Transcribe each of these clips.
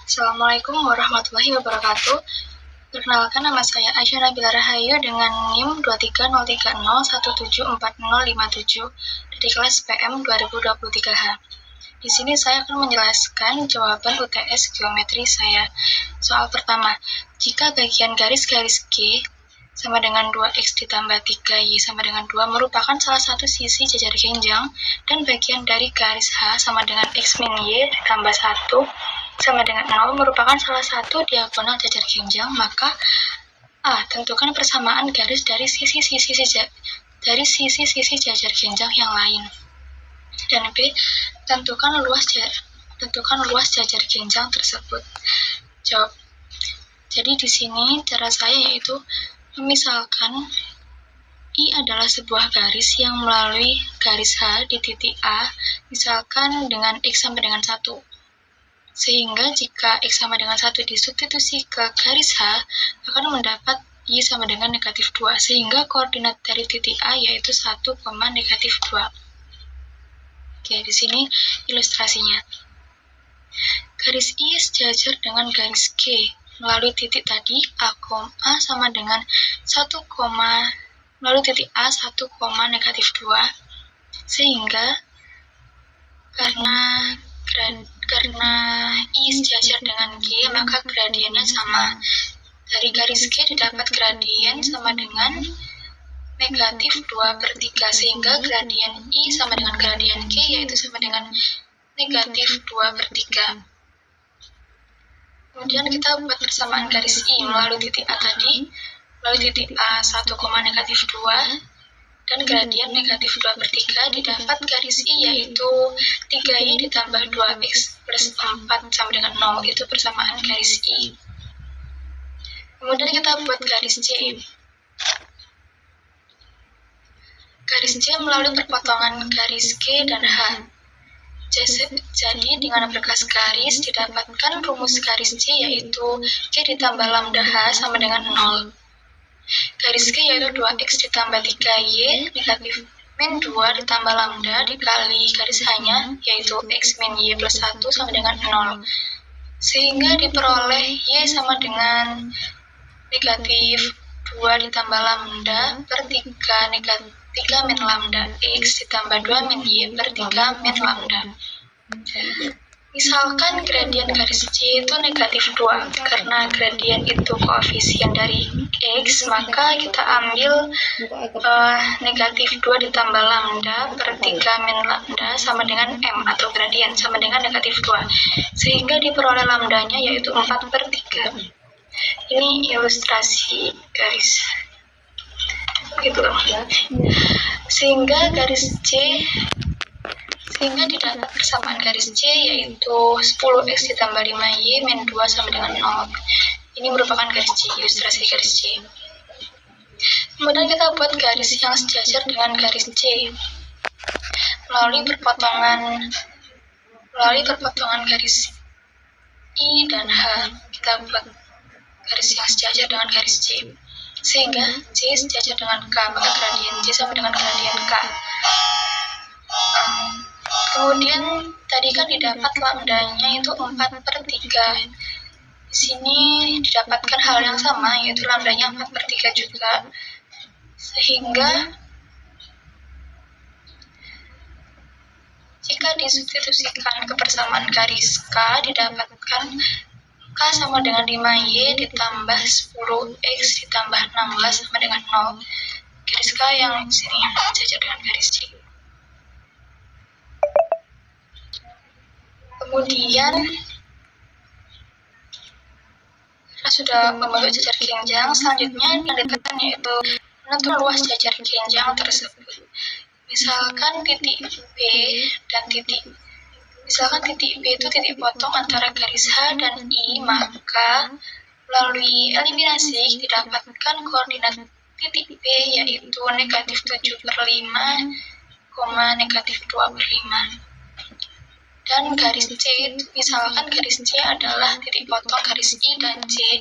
Assalamualaikum warahmatullahi wabarakatuh. Perkenalkan, nama saya Aisyah Nabila Rahayu dengan NIM 23030174057 dari kelas PM 2023H. Di sini saya akan menjelaskan jawaban UTS geometri saya. Soal pertama, jika bagian garis-garis G sama dengan 2X ditambah 3Y sama dengan 2 merupakan salah satu sisi jajar genjang, dan bagian dari garis H sama dengan X min Y ditambah 1 sama dengan 0 merupakan salah satu diagonal jajar genjang, maka A. Tentukan persamaan garis dari sisi-sisi jajar genjang yang lain. Dan B. Tentukan luas jajar genjang tersebut. Jawab. Jadi di sini cara saya yaitu misalkan I adalah sebuah garis yang melalui garis H di titik A, misalkan dengan X sama dengan 1. Sehingga jika X sama dengan 1 disubstitusi ke garis H, akan mendapat Y sama dengan negatif 2, sehingga koordinat dari titik A yaitu 1, negatif 2. Oke, di sini ilustrasinya. Garis I sejajar dengan garis G melalui titik tadi A sama dengan 1, melalui titik A 1, negatif 2, sehingga karena I sejajar dengan G, maka gradiennya sama. Dari garis G didapat gradien sama dengan negatif 2/3, sehingga gradien I sama dengan gradien G yaitu sama dengan negatif 2/3. Kemudian kita buat persamaan garis I melalui titik A tadi, melalui titik A 1, negatif 2, dan gradien negatif 2/3, didapat garis I yaitu 3Y ditambah 2X plus 4 sama dengan 0, itu persamaan garis I. Kemudian kita buat garis C. Garis C melalui perpotongan garis G dan H. Jadi dengan berkas garis didapatkan rumus garis C yaitu G ditambah lambda H sama dengan 0. Garis G yaitu 2X ditambah 3Y negatif min 2 ditambah lambda dikali garis H-nya yaitu X min Y plus 1 sama dengan 0. Sehingga diperoleh Y sama dengan negatif 2 ditambah lambda per 3 min lambda X ditambah 2 min Y per 3 min lambda. Misalkan gradien garis C itu negatif 2, karena gradien itu koefisien dari X, maka kita ambil negatif 2 ditambah lambda per 3 min lambda sama dengan M atau gradien sama dengan negatif 2, sehingga diperoleh lambdanya yaitu 4/3. Ini ilustrasi garis gitu. Sehingga didapat persamaan garis C yaitu 10X ditambah 5Y min 2 sama dengan 0. Ini merupakan garis C, ilustrasi garis C. Kemudian kita buat garis yang sejajar dengan garis C melalui perpotongan garis I dan H. Kita buat garis yang sejajar dengan garis C, sehingga C sejajar dengan K, maka gradien C sama dengan gradien K. Kemudian tadi kan didapat lambdanya itu 4/3. Di sini didapatkan hal yang sama, yaitu lambdanya 4/3 juga. Sehingga jika disubstitusikan ke persamaan garis K, didapatkan K sama dengan 5Y ditambah 10X ditambah 16 sama dengan 0. Garis K yang sini sejajar dengan garis C. Kemudian kita sudah membentuk jajar genjang, selanjutnya yang ditekan yaitu menentukan luas jajar genjang tersebut. Misalkan titik B itu titik potong antara garis H dan I, maka melalui eliminasi didapatkan koordinat titik B yaitu negatif 7/5, negatif 2/5. Dan garis C, misalkan garis C adalah titik potong garis I dan C,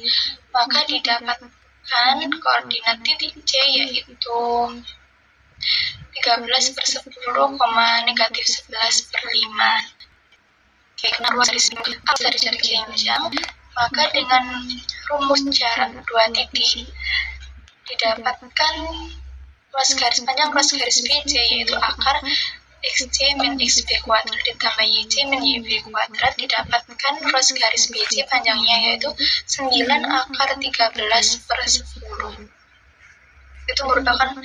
maka didapatkan koordinat titik C yaitu 13/10, negatif 11/5. karena ruas garis A dari jarak jenjang, maka dengan rumus jarak dua titik didapatkan ruas garis BC, yaitu akar XC min XB kuadrat ditambah YC min YB kuadrat, didapatkan ruas garis BC panjangnya yaitu 9 akar 13/10. Itu merupakan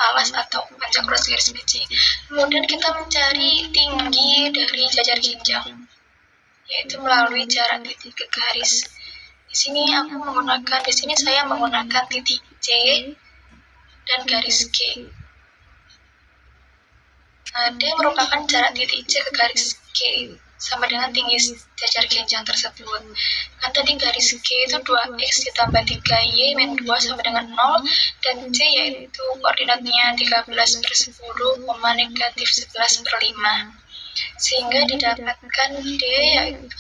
alas atau panjang ruas garis BC. Kemudian kita mencari tinggi dari jajar jenjang, yaitu melalui jarak titik ke garis. Di sini saya menggunakan titik C dan garis G. D merupakan jarak titik C ke garis G sama dengan tinggi jajar jenjang tersebut. Kan tadi garis G itu 2x ditambah 3y min 2 sama dengan 0, dan C yaitu koordinatnya 13/10, negatif 11/5. Sehingga didapatkan D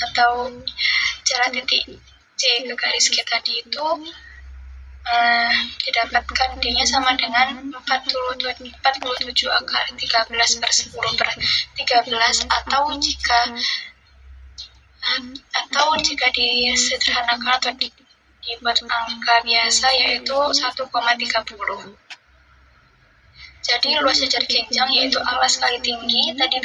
atau jarak titik C ke garis G tadi itu didapatkan D-nya sama dengan 47 akar 13/10/13, atau jika disederhanakan atau dibuat angka biasa yaitu 1,30. Jadi luas jajar jenjang yaitu alas kali tinggi, tadi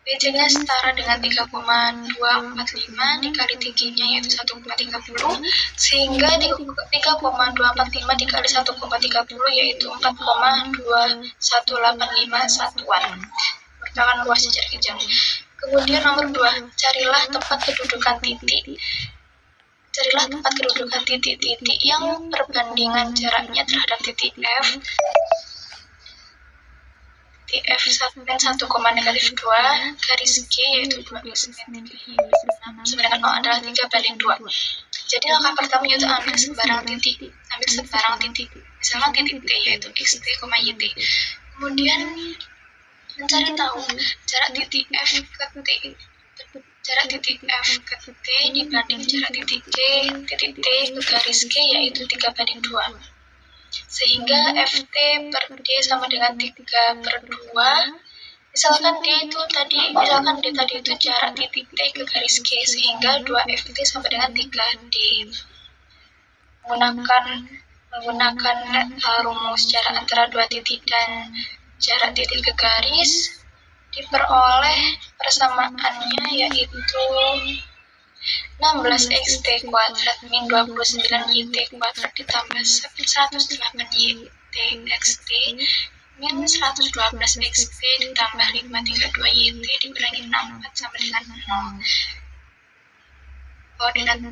BC-nya setara dengan 3,245 dikali tingginya yaitu 1,30, sehingga 3,245 dikali 1,30 yaitu 4,2185 satuan. Merupakan luas jajar jenjang. Kemudian nomor 2, carilah tempat kedudukan titik-titik yang perbandingan jaraknya terhadap titik F. F 1,2 garis G yaitu 2x min 3 sama dengan 0 adalah 3/2. Jadi langkah pertama yaitu ambil sebarang titik. Misalkan titik T yaitu x, t, y, t. Kemudian mencari tahu jarak titik F ke T. Jarak titik F ke T dibanding jarak titik T ke garis G yaitu 3/2. Sehingga FT per D sama dengan 3/2. Misalkan D tadi itu jarak titik T ke garis G, sehingga 2FT sama dengan 3D. Menggunakan rumus jarak antara dua titik dan jarak titik ke garis, diperoleh persamaannya yaitu 16xt kuadrat min 29yt kuadrat ditambah 108yt min 112xt ditambah 532yt dikurangi 64 sama dengan 0. Koordinat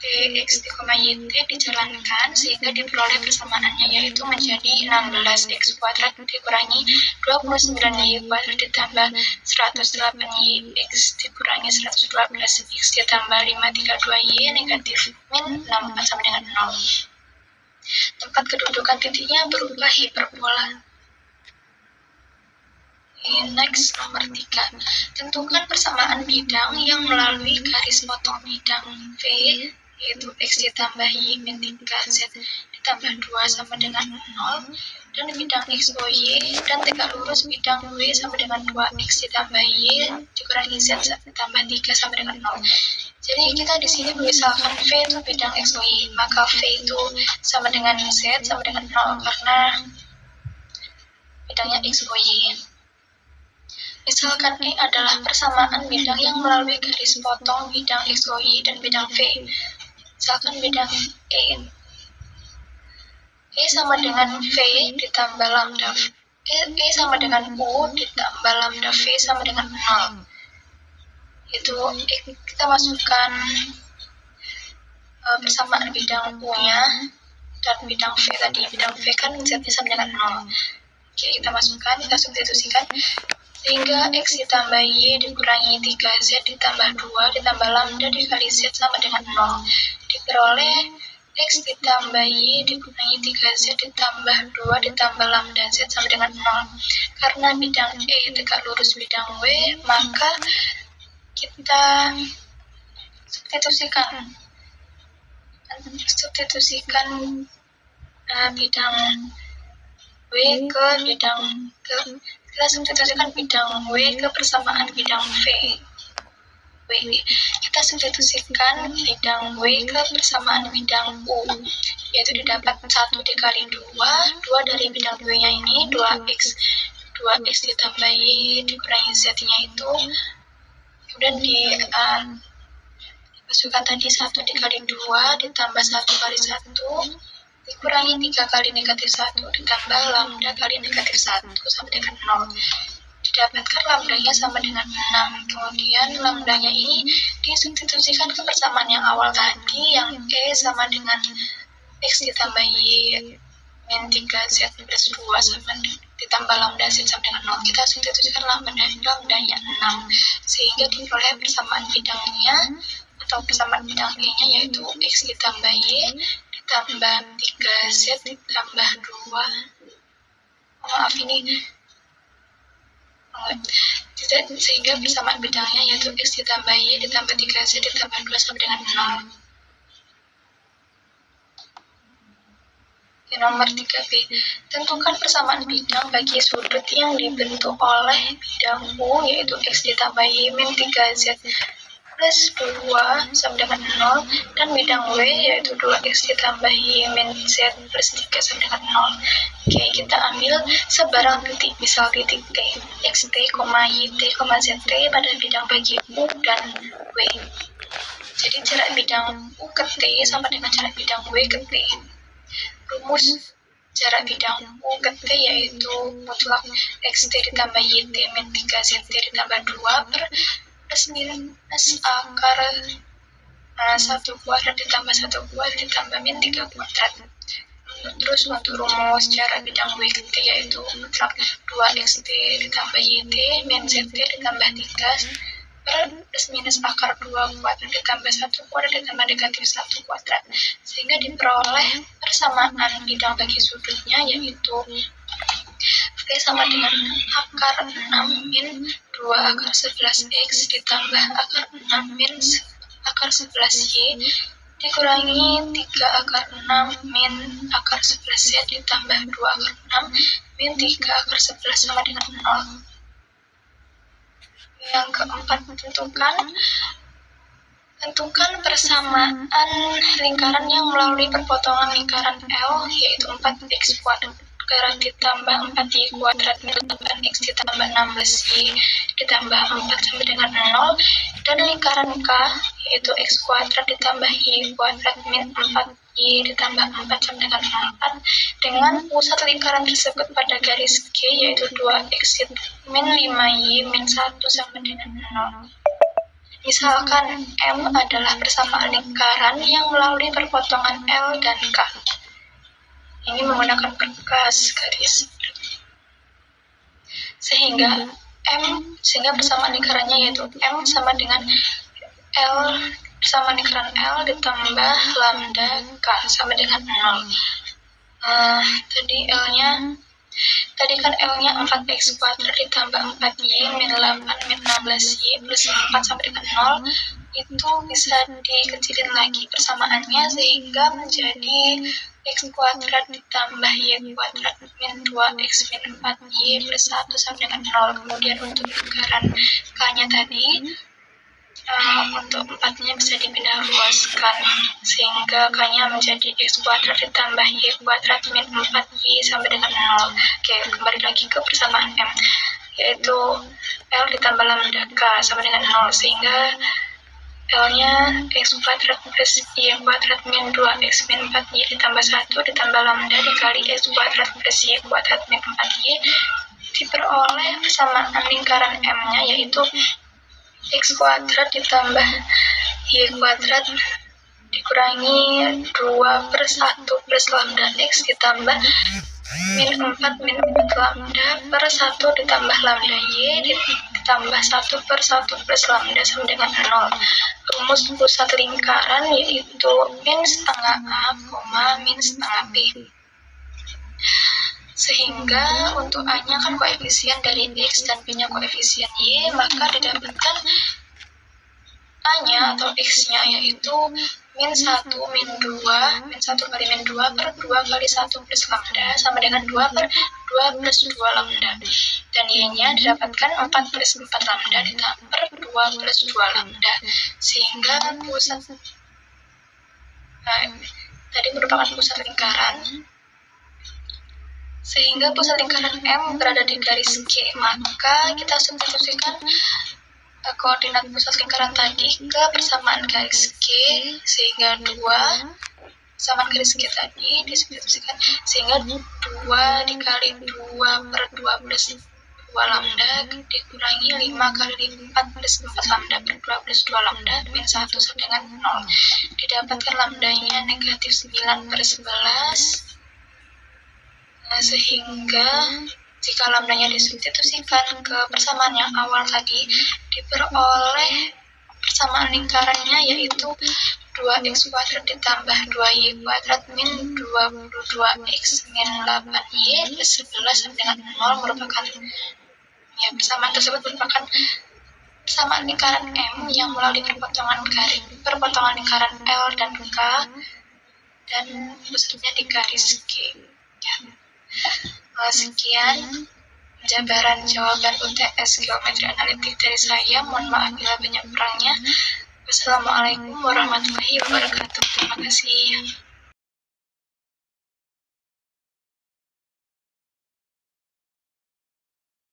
X, T, Y, T dijalankan sehingga diperoleh persamaannya yaitu menjadi 16x kuadrat dikurangi 29y kuadrat ditambah 108yx dikurangi 112x ditambah 532y negatif min 64 sama dengan 0. Tempat kedudukan titiknya berupa hiperbola. Next, nomor 3. Tentukan persamaan bidang yang melalui garis potong bidang V, yaitu X ditambah Y min 3Z ditambah 2 sama dengan 0, dan bidang X, O, Y, dan tegak lurus bidang W sama dengan 2X ditambah Y dikurangi Z ditambah 3 sama dengan 0. Jadi kita di sini misalkan V itu bidang X, O, Y, maka V itu sama dengan Z sama dengan 0 karena bidangnya X, O, Y. Misalkan E adalah persamaan bidang yang melalui garis potong bidang X, O, Y, dan bidang V. Misalkan bidang E sama dengan V ditambah lambda E sama dengan U ditambah lambda V sama dengan 0. Itu kita masukkan persamaan bidang U-nya dan bidang V tadi. Bidang V kan Z-nya sama dengan 0. Oke, kita masukkan, kita substitusikan. Sehingga X ditambah Y dikurangi 3Z ditambah 2 ditambah lambda dikali Z sama dengan 0. Diperoleh X ditambah Y dikurangi 3Z ditambah 2 ditambah lambda Z sama dengan 0. Karena bidang E tegak lurus bidang W, maka kita substitusikan bidang W ke bidang kita substitusikan bidang W ke persamaan bidang V. W. Kita substitusikan bidang W ke persamaan bidang U, yaitu didapat 1 dikali 2 dari bidang W nya ini 2x ditambah Y dikurangi Z-nya itu, kemudian dimasukkan tadi 1 dikali 2 ditambah 1 kali 1 dikurangi 3 kali negatif 1 ditambah lambda kali negatif 1 sama dengan 0. Didapatkan lambdanya sama dengan 6. Kemudian lambdanya ini disubstitusikan ke persamaan yang awal tadi, yang E sama dengan X ditambah Y min 3Z plus 2 sama ditambah lambda Z sama dengan 0. Kita substitusikan lambdanya 6, sehingga diperoleh persamaan bidangnya atau persamaan bidang E-nya yaitu X ditambah Y ditambah 3Z ditambah 2. Maaf ini sehingga persamaan bidangnya yaitu X ditambah Y ditambah 3Z ditambah 2 sama dengan 0. Nomor 3B. Tentukan persamaan bidang bagi sudut yang dibentuk oleh bidang U yaitu X ditambah Y min 3Z plus 2 sama dengan 0 dan bidang W yaitu 2X ditambah Y min Z plus 3 sama dengan 0. Oke, kita ambil sebarang titik, misal titik T, XT, YT, ZT pada bidang bagi U dan W. Jadi jarak bidang U ke T sama dengan jarak bidang W ke T. Rumus jarak bidang U ke T yaitu mutlak XT ditambah YT min 3ZT ditambah 2 per plus minus akar 1 kuadrat ditambah 1 kuadrat ditambah min 3 kuadrat. Terus untuk rumus jarak bidang W ke T yaitu mutlak 2XT ditambah YT min ZT ditambah 3 per plus minus akar 2 kuadrat ditambah 1 kuadrat ditambah negatif 1 kuadrat, sehingga diperoleh persamaan bidang bagi sudutnya yaitu V sama dengan akar 6 min 2 akar 11X ditambah akar 6 min akar 11Y dikurangi 3 akar 6 min akar 11Z ditambah 2 akar 6 min 3 akar 11 sama dengan 0. Yang keempat, tentukan persamaan lingkaran yang melalui perpotongan lingkaran L yaitu 4x kuadrat ditambah 4y kuadrat ditambah x ditambah 16y ditambah 4 sama dengan 0 dan lingkaran K yaitu x kuadrat ditambah y kuadrat min 4y ditambah 4 sama dengan 4 dengan pusat lingkaran tersebut pada garis G yaitu 2x min 5y min 1 sama dengan 0. Misalkan M adalah persamaan lingkaran yang melalui perpotongan L dan K. Ini menggunakan perkas garis. Sehingga persamaan lingkarannya yaitu M sama dengan L sama lingkaran L ditambah lambda K sama dengan 0. Tadi kan L-nya 4x kuadrat ditambah 4y min 8 min 16y plus 4 sama dengan 0. Itu bisa dikecilin lagi persamaannya sehingga menjadi x kuadrat ditambah y kuadrat min 2x min 4y plus 1 sama dengan 0. Kemudian untuk lingkaran K-nya tadi untuk 4-nya bisa dipindah luaskan sehingga K-nya menjadi x kuadrat ditambah y kuadrat min 4y sama dengan 0. Oke, kembali lagi ke persamaan M yaitu L ditambah lambda K sama dengan 0 sehingga L-nya x kuadrat plus y kuadrat min 2x min 4y ditambah 1 ditambah lambda dikali x kuadrat plus y kuadrat min 4y diperoleh persamaan lingkaran M-nya yaitu x kuadrat ditambah y kuadrat dikurangi 2 per 1 plus lambda x ditambah min 4 min 4 lambda per 1 ditambah lambda y ditambah 1 per 1 plus lambda sama dengan 0. Rumus pusat lingkaran yaitu min setengah A, min setengah B. Sehingga untuk A-nya kan koefisien dari X dan B-nya koefisien Y, maka didapatkan A-nya atau X-nya yaitu min 1 min 2, min 1 kali min 2 per 2 kali 1 plus lambda sama dengan 2 per 2 2 plus 2 lambda. Dan Y-nya didapatkan 4 plus 4 lambda ditambah 2 plus 2 lambda. Sehingga pusat tadi merupakan pusat lingkaran. Sehingga pusat lingkaran M berada di garis G. Maka kita substitusikan koordinat pusat lingkaran tadi ke persamaan garis G, sehingga 2 persamaan garis G tadi disubstitusikan, sehingga 2 dikali 2 per 2 plus 2 lambda dikurangi 5 kali 4 plus 4 lambda per 2 plus 2 lambda min 1 sama dengan 0. Didapatkan lambdanya negatif 9 per 11. Sehingga jika lambdanya disubstitusikan ke persamaan yang awal tadi, diperoleh persamaan lingkarannya yaitu 2x kuadrat ditambah 2y kuadrat min 22x min 8y plus 11 sama dengan 0 merupakan persamaan tersebut merupakan persamaan lingkaran M yang melalui perpotongan lingkaran L dan K dan pusatnya di garis G. Sekian jabaran jawaban UTS Geometri Analitik dari saya. Mohon maaf bila banyak kurangnya. Wassalamualaikum warahmatullahi wabarakatuh. Terima kasih.